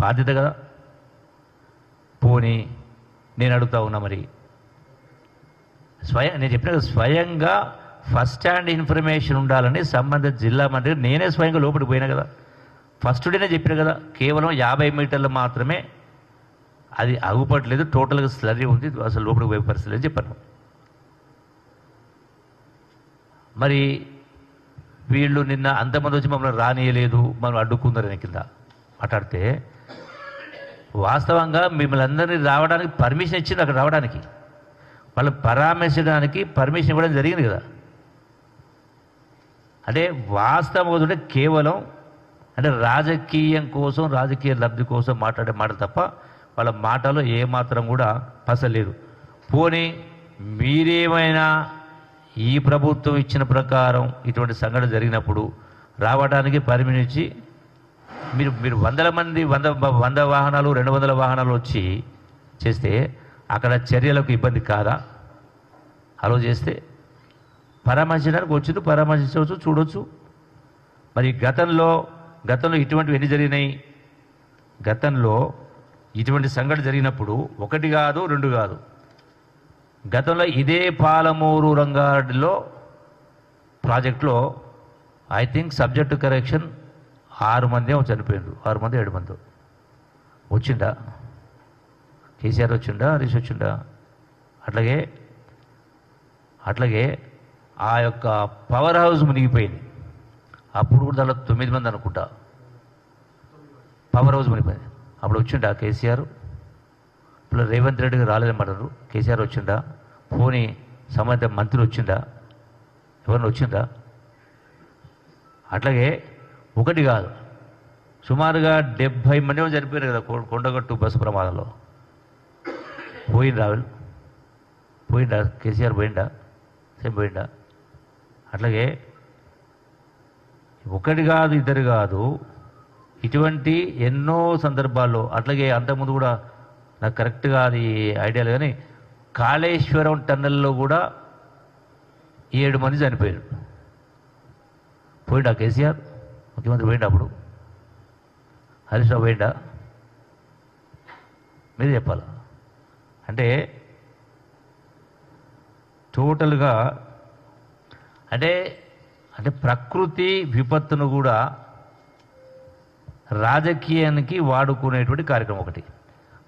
బాధ్యత కదా. పోనీ నేను అడుగుతా ఉన్నా, మరి నేను చెప్పిన స్వయంగా ఫస్ట్ హ్యాండ్ ఇన్ఫర్మేషన్ ఉండాలని సంబంధిత జిల్లా మంత్రి నేనే స్వయంగా లోపలికి పోయినా కదా. ఫస్ట్ డేనే చెప్పిన కదా, కేవలం 50 మీటర్లు మాత్రమే అది అగుపట్లేదు, టోటల్గా స్లరీ ఉంది, అసలు లోపలికి పోయే పరిస్థితి అని చెప్పాను. మరి వీళ్ళు నిన్న అంతమంది వచ్చి మమ్మల్ని రానియలేదు, మనం అడ్డుకుందరని కింద మాట్లాడితే, వాస్తవంగా మిమ్మల్ని అందరినీ రావడానికి పర్మిషన్ ఇచ్చింది, అక్కడ రావడానికి వాళ్ళు పరామర్శించడానికి పర్మిషన్ ఇవ్వడం జరిగింది కదా. అంటే వాస్తవం అవుతుంటే కేవలం అంటే రాజకీయం కోసం, రాజకీయ లబ్ధి కోసం మాట్లాడే మాటలు తప్ప వాళ్ళ మాటలో ఏమాత్రం కూడా పసలేదు. పోనీ మీరేమైనా ఈ ప్రభుత్వం ఇచ్చిన ప్రకారం ఇటువంటి సంఘటన జరిగినప్పుడు రావడానికి పర్మిషన్ ఇచ్చి మీరు 100 మంది 100 వాహనాలు 200 వాహనాలు వచ్చి చేస్తే అక్కడ చర్యలకు ఇబ్బంది కాదా? అలో చేస్తే పరామర్శించడానికి వచ్చింది, పరామర్శించవచ్చు, చూడవచ్చు. మరి గతంలో ఇటువంటివి ఎన్ని జరిగినాయి? గతంలో ఇటువంటి సంఘటన జరిగినప్పుడు 1 కాదు 2 కాదు. గతంలో ఇదే పాలమూరు రంగారెడ్డిలో ప్రాజెక్టులో ఐ థింక్ సబ్జెక్టు కరెక్షన్ 6 మంది చనిపోయారు, 6 మంది 7 మంది. వచ్చిండా కేసీఆర్? వచ్చిండా హరీష్? వచ్చిండా? అట్లాగే ఆ యొక్క పవర్ హౌస్ మునిగిపోయింది. అప్పుడు కూడా దాంట్లో 9 మంది అనుకుంటా పవర్ హౌస్ మునిగిపోయింది. అప్పుడు వచ్చిండా కేసీఆర్? ఇప్పుడు రేవంత్ రెడ్డికి రాలేదన్నమాటారు. కేసీఆర్ వచ్చిండా? పోనీ సంబంధిత మంత్రి వచ్చిండా? ఎవరిని వచ్చిందా? అట్లాగే 1 కాదు, సుమారుగా 70 మంది చనిపోయారు కదా కొండగట్టు బస్సు ప్రమాదంలో. పోయిండా కేసీఆర్? పోయిండా? అట్లాగే 1 కాదు 2 కాదు, ఇటువంటి ఎన్నో సందర్భాల్లో. అట్లాగే అంతకుముందు కూడా నాకు కరెక్ట్గా అది ఐడియా లేదు కానీ కాళేశ్వరం టన్నెల్లో కూడా 7 మంది చనిపోయారు. పోయిండా కేసీఆర్? ముఖ్యమంత్రి పోయిండా? అప్పుడు హరీష్ రావు పోయిండా? మీరు చెప్పాలా? అంటే టోటల్గా అంటే ప్రకృతి విపత్తును కూడా రాజకీయానికి వాడుకునేటువంటి కార్యక్రమం ఒకటి.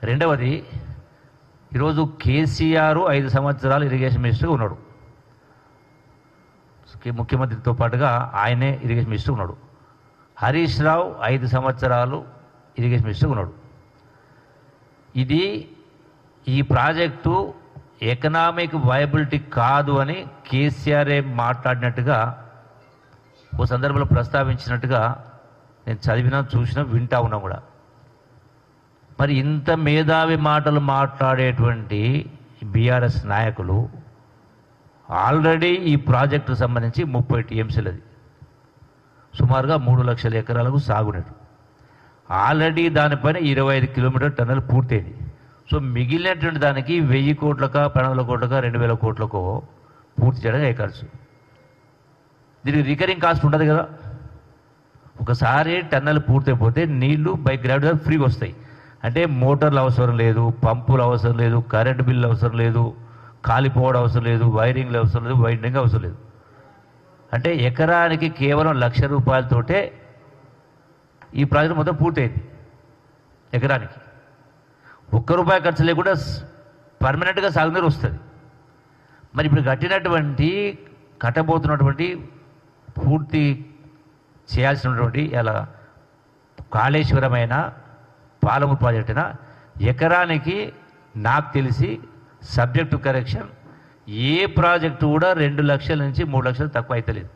రెండవది, ఈరోజు కేసీఆర్ 5 సంవత్సరాలు ఇరిగేషన్ మినిస్టర్గా ఉన్నాడు. ముఖ్యమంత్రితో పాటుగా ఆయనే ఇరిగేషన్ మినిస్టర్ ఉన్నాడు. హరీష్ రావు 5 సంవత్సరాలు ఇరిగేషన్ మినిస్టర్ ఉన్నాడు. ఈ ప్రాజెక్టు ఎకనామిక్ వయబిలిటీ కాదు అని కేసీఆర్ఏ మాట్లాడినట్టుగా ఓ సందర్భంలో ప్రస్తావించినట్టుగా నేను చదివినా, చూసినా, వింటా ఉన్నా కూడా. మరి ఇంత మేధావి మాటలు మాట్లాడేటువంటి బీఆర్ఎస్ నాయకులు ఆల్రెడీ ఈ ప్రాజెక్టుకు సంబంధించి 30 టీఎంసీలు, అది సుమారుగా 3 లక్షల ఎకరాలకు సాగునీరు. ఆల్రెడీ దానిపైన 25 కిలోమీటర్ టన్నెల్ పూర్తయింది. సో మిగిలినటువంటి దానికి 1000 కోట్లకా 12 కోట్లకా 2000 కోట్లకో పూర్తి చేయడం ఖర్చు. దీనికి రికరింగ్ కాస్ట్ ఉండదు కదా. ఒకసారి టన్నెల్ పూర్తయిపోతే నీళ్లు బై గ్రావిటీ ఫ్రీగా వస్తాయి. అంటే మోటార్లు అవసరం లేదు, పంపులు అవసరం లేదు, కరెంటు బిల్లు అవసరం లేదు, కాలిపోవడం అవసరం లేదు, వైరింగ్లు అవసరం లేదు, వైండింగ్ అవసరం లేదు. అంటే ఎకరానికి కేవలం 1,00,000 రూపాయలతోటే ఈ ప్రాజెక్ట్ మొత్తం పూర్తయింది. ఎకరానికి 1 రూపాయి ఖర్చు లేకుండా పర్మనెంట్గా సాగునీరు వస్తుంది. మరి ఇప్పుడు కట్టబోతున్నటువంటి పూర్తి చేయాల్సినటువంటి ఇలా కాళేశ్వరమైన పాలమూరు ప్రాజెక్ట్ అయినా ఎకరానికి నాకు తెలిసి సబ్జెక్టు కరెక్షన్ ఏ ప్రాజెక్టు కూడా 2 లక్షల నుంచి 3 లక్షలు తక్కువ అవుతలేదు.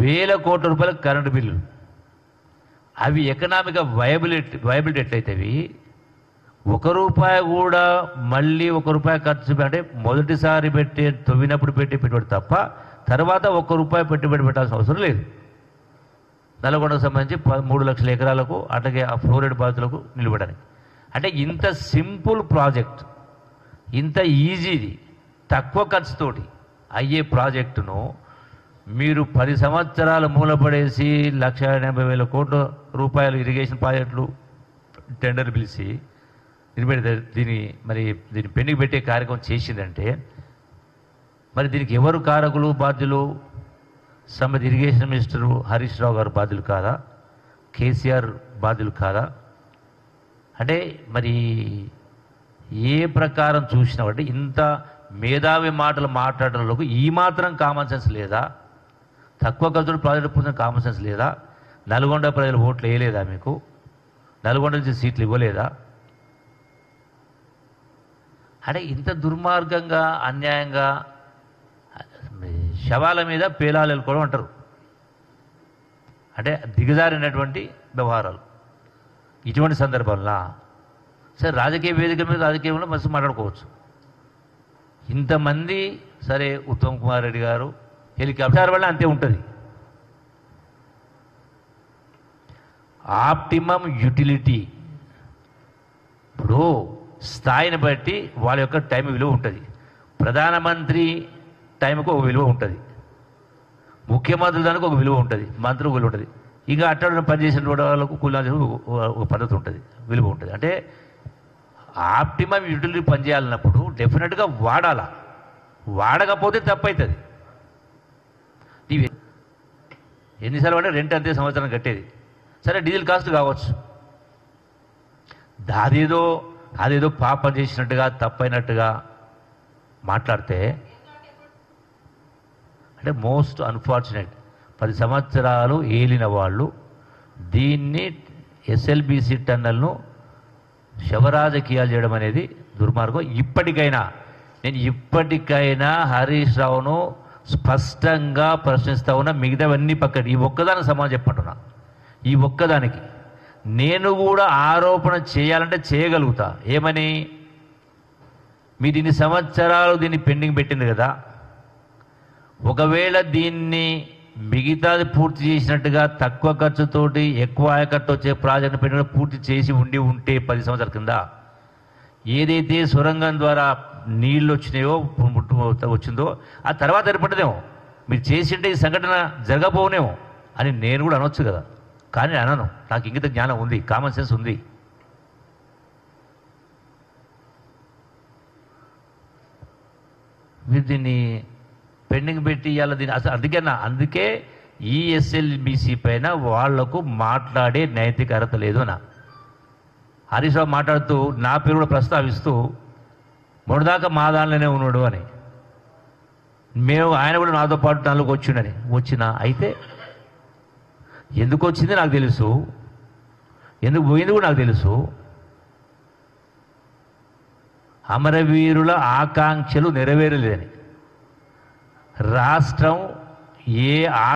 1000 కోట్ల రూపాయల కరెంటు బిల్లులు, అవి ఎకనామిక్గా వయబిలిటీ ఎట్లయితేవి 1 రూపాయి కూడా మళ్ళీ 1 రూపాయి ఖర్చు అంటే మొదటిసారి తవ్వినప్పుడు పెట్టుబడి తప్ప తర్వాత 1 రూపాయి పెట్టుబడి పెట్టాల్సిన అవసరం లేదు. నల్గొండకు సంబంధించి 3 లక్షల ఎకరాలకు, అట్లాగే ఆ ఫ్లోరైడ్ బాధితులకు నిలబడడానికి. అంటే ఇంత సింపుల్ ప్రాజెక్ట్, ఇంత ఈజీది, తక్కువ ఖర్చుతోటి అయ్యే ప్రాజెక్టును మీరు 10 సంవత్సరాలు మూలపడేసి 1,80,000 కోట్ల రూపాయలు ఇరిగేషన్ ప్రాజెక్టులు టెండర్ పిలిచి దీన్ని పెండింగ్ పెట్టే కార్యక్రమం చేసిందంటే మరి దీనికి ఎవరు కారకులు బాధ్యులు? సంబంధ ఇరిగేషన్ మినిస్టరు హరీష్ రావు గారు బాధ్యులు కాదా? కేసీఆర్ బాధ్యులు కాదా? అంటే మరి ఏ ప్రకారం చూసినామంటే ఇంత మేధావి మాటలు మాట్లాడడంలోకి ఈ మాత్రం కామన్ సెన్స్ లేదా? తక్కువ ఖర్చులు ప్రాజెక్టు పూర్తి కామన్ సెన్స్ లేదా? నల్గొండ ప్రజలు ఓట్లు వేయలేదా? మీకు నల్గొండ నుంచి సీట్లు ఇవ్వలేదా? అంటే ఇంత దుర్మార్గంగా అన్యాయంగా శవాల మీద పేలాలు వెళ్ళుకోవడం అంటారు. అంటే దిగజారినటువంటి వ్యవహారాలు. ఇటువంటి సందర్భంలో సరే రాజకీయ వేదిక మీద రాజకీయంలో మస్తు మాట్లాడుకోవచ్చు. ఇంతమంది సరే ఉత్తమ్ కుమార్ రెడ్డి గారు హెలికాప్టర్ వల్ల అంతే ఉంటుంది. ఆప్టిమం యూటిలిటీ ఇప్పుడు స్థాయిని బట్టి వాళ్ళ యొక్క టైం విలువ ఉంటుంది. ప్రధానమంత్రి టైంకు ఒక విలువ ఉంటుంది, ముఖ్యమంత్రి దానికి ఒక విలువ ఉంటుంది, మంత్రికి విలువ ఉంటుంది, ఇంకా అట్లా పనిచేసిన వాళ్ళకు కూలి ఒక పద్ధతి ఉంటుంది, విలువ ఉంటుంది. అంటే ఆప్టిమం యూటిలిటీ పనిచేయాలన్నప్పుడు డెఫినెట్గా వాడాలా, వాడకపోతే తప్పవుతుంది. ఇవి ఎన్నిసార్లు అంటే రెంట్ అంతే సంవత్సరం కట్టేది. సరే డీజిల్ కాస్ట్ కావచ్చు, అదేదో పాపం చేసినట్టుగా తప్పైనట్టుగా మాట్లాడితే అంటే మోస్ట్ అన్ఫార్చునేట్. 10 సంవత్సరాలు ఏలిన వాళ్ళు దీన్ని ఎస్ఎల్బిసి టన్నల్ను శవరాజకీయాలు చేయడం అనేది దుర్మార్గం. ఇప్పటికైనా హరీష్ రావును స్పష్టంగా ప్రశ్నిస్తా ఉన్నా. మిగతావన్నీ పక్కన ఈ ఒక్కదానికి సమాధానం చెప్పంటున్నా. ఈ ఒక్కదానికి నేను కూడా ఆరోపణ చేయాలంటే చేయగలుగుతా. ఏమని? మీరు ఇన్ని సంవత్సరాలు దీన్ని పెండింగ్ పెట్టింది కదా, ఒకవేళ దీన్ని మిగతాది పూర్తి చేసినట్టుగా తక్కువ ఖర్చుతోటి ఎక్కువ ఆయకట్టు వచ్చే ప్రాజెక్టు పెట్టిన పూర్తి చేసి ఉంటే 10 సంవత్సరాల కింద ఏదైతే సొరంగం ద్వారా నీళ్ళు వచ్చిందో ఆ తర్వాత ఏర్పడ్డదేమో. మీరు చేసింటే ఈ సంఘటన జరగబోనేమో అని నేను కూడా అనొచ్చు కదా, కానీ అనను. నాకు ఇంగిత జ్ఞానం ఉంది, కామన్ సెన్స్ ఉంది. మీరు దీన్ని పెండింగ్ పెట్టి ఇవాళ దీన్ని అసలు అందుకే ఈ ఎస్ఎల్బిసి పైన వాళ్లకు మాట్లాడే నైతిక అర్హత లేదు అన్న. హరీష్ రావు మాట్లాడుతూ నా పేరు కూడా ప్రస్తావిస్తూ మొదటిదాకా మా దానిలోనే ఉన్నాడు అని, ఆయన కూడా నాతో పాటు దానిలోకి వచ్చిన అయితే ఎందుకు వచ్చింది నాకు తెలుసు, ఎందుకు పోయింది కూడా నాకు తెలుసు. అమరవీరుల ఆకాంక్షలు నెరవేరలేదని రాష్ట్రం ఏ